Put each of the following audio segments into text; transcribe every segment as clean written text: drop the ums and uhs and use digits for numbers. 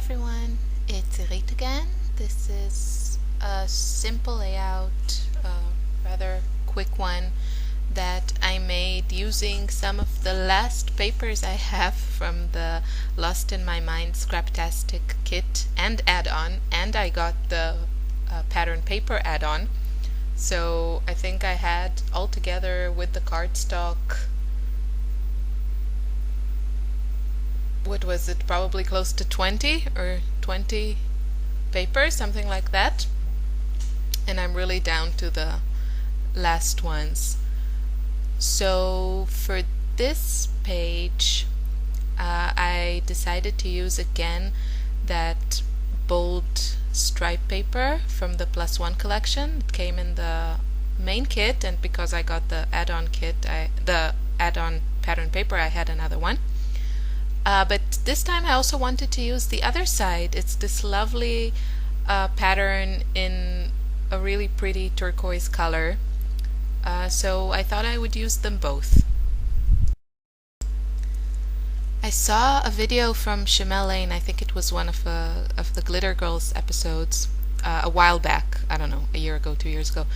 everyone, it's Irit again. This is a simple layout, a rather quick one that I made using some of the last papers I have from the Lost in My Mind Scraptastic kit and add-on, and I got the pattern paper add-on. So I think I had altogether with the cardstock, what was it, probably close to 20 or 20 papers, something like that. And I'm really down to the last ones. So for this page, I decided to use again that bold stripe paper from the +1 collection. It came in the main kit, and because I got the add-on kit, the add-on pattern paper, I had another one. But this time I also wanted to use the other side. It's this lovely pattern in a really pretty turquoise color. So I thought I would use them both. I saw a video from Shamel Lane, I think it was one of the Glitter Girls episodes, a while back, I don't know, a year ago, 2 years ago.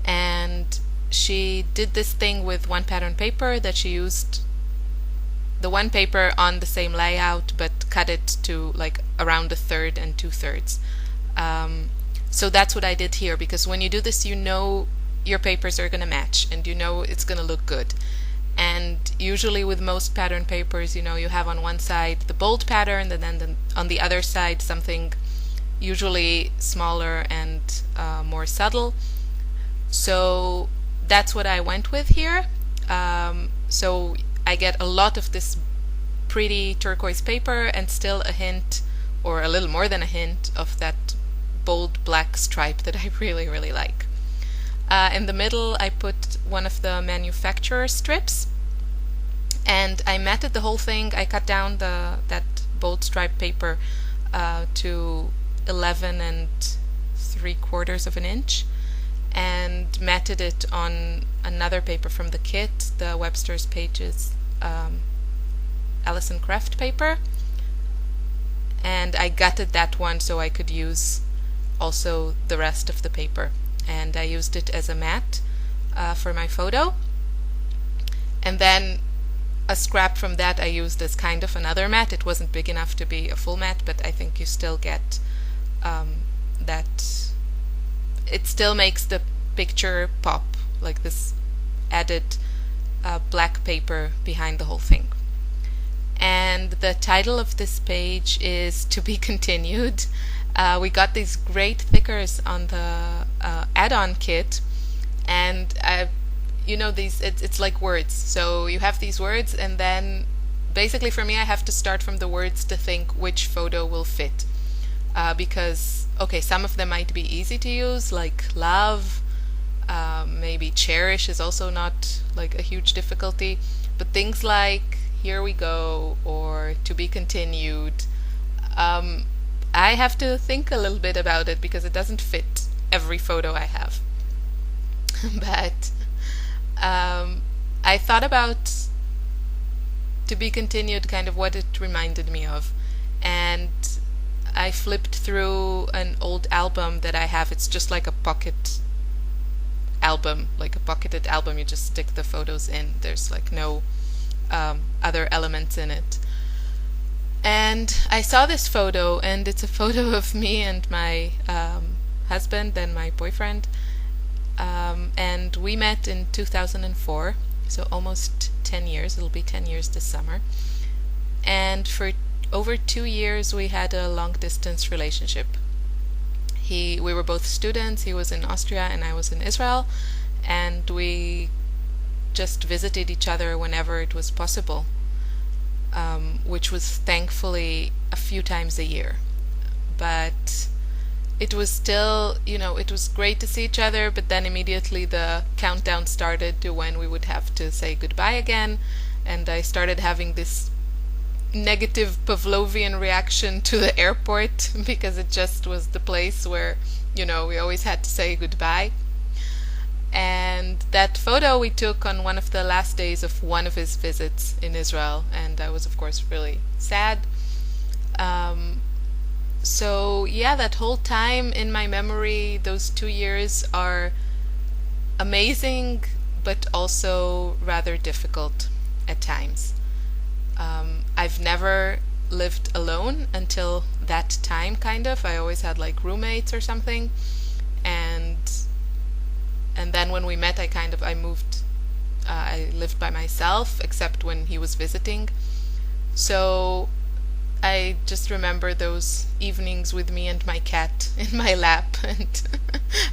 And she did this thing with one pattern paper that she used the one paper on the same layout but cut it to like around 1/3 and 2/3. So that's what I did here, because when you do this you know your papers are going to match and you know it's going to look good. And usually with most pattern papers, you know, you have on one side the bold pattern and then on the other side something usually smaller and more subtle. So that's what I went with here. So I get a lot of this pretty turquoise paper and still a hint, or a little more than a hint, of that bold black stripe that I really, really like. In the middle I put one of the manufacturer strips, and I matted the whole thing. I cut down that bold stripe paper to 11 3/4 of an inch and matted it on another paper from the kit, the Webster's Pages Allison Craft paper, and I gutted that one so I could use also the rest of the paper, and I used it as a mat for my photo. And then a scrap from that I used as kind of another mat. It wasn't big enough to be a full mat, but I think you still get that it still makes the picture pop, like this added black paper behind the whole thing. And the title of this page is To Be Continued. We got these great thickers on the add-on kit, and you know, these it's like words. So you have these words, and then basically for me I have to start from the words to think which photo will fit. Because okay, some of them might be easy to use, like love, maybe cherish is also not like a huge difficulty, but things like here we go or to be continued, I have to think a little bit about it because it doesn't fit every photo I have. But I thought about to be continued, kind of what it reminded me of, and I flipped through an old album that I have. It's just like a pocket album, like a pocketed album. You just stick the photos in. There's like no other elements in it. And I saw this photo, and it's a photo of me and my husband and my boyfriend, and we met in 2004, so almost 10 years. It'll be 10 years this summer. And for over 2 years we had a long distance relationship. We were both students. He was in Austria and I was in Israel, and we just visited each other whenever it was possible, which was thankfully a few times a year. But it was still, you know, it was great to see each other, but then immediately the countdown started to when we would have to say goodbye again, and I started having this negative Pavlovian reaction to the airport because it just was the place where, you know, we always had to say goodbye. And that photo we took on one of the last days of one of his visits in Israel, and I was of course really sad. So yeah, that whole time in my memory, those 2 years are amazing, but also rather difficult at times. I've never lived alone until that time, kind of. I always had like roommates or something, and then when we met, I moved. I lived by myself, except when he was visiting. So I just remember those evenings with me and my cat in my lap, and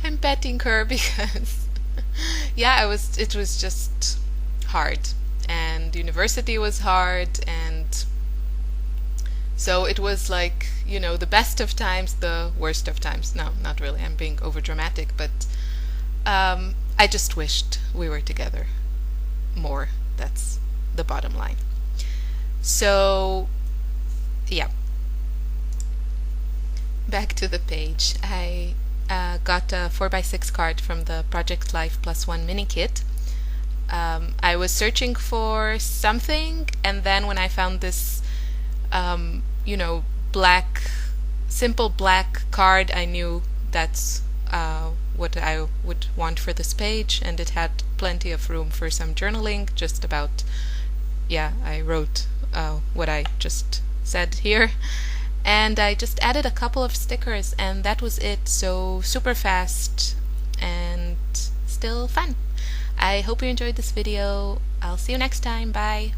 I'm petting her because yeah, it was just hard, and university was hard, and so it was like, the best of times, the worst of times. No, not really. I'm being over dramatic, but I just wished we were together more. That's the bottom line. So yeah, back to the page. I got a 4x6 card from the Project Life Plus One mini kit. I was searching for something, and then when I found this, black, simple black card, I knew that's what I would want for this page, and it had plenty of room for some journaling, just about, I wrote what I just said here. And I just added a couple of stickers, and that was it. So super fast and still fun. I hope you enjoyed this video. I'll see you next time. Bye.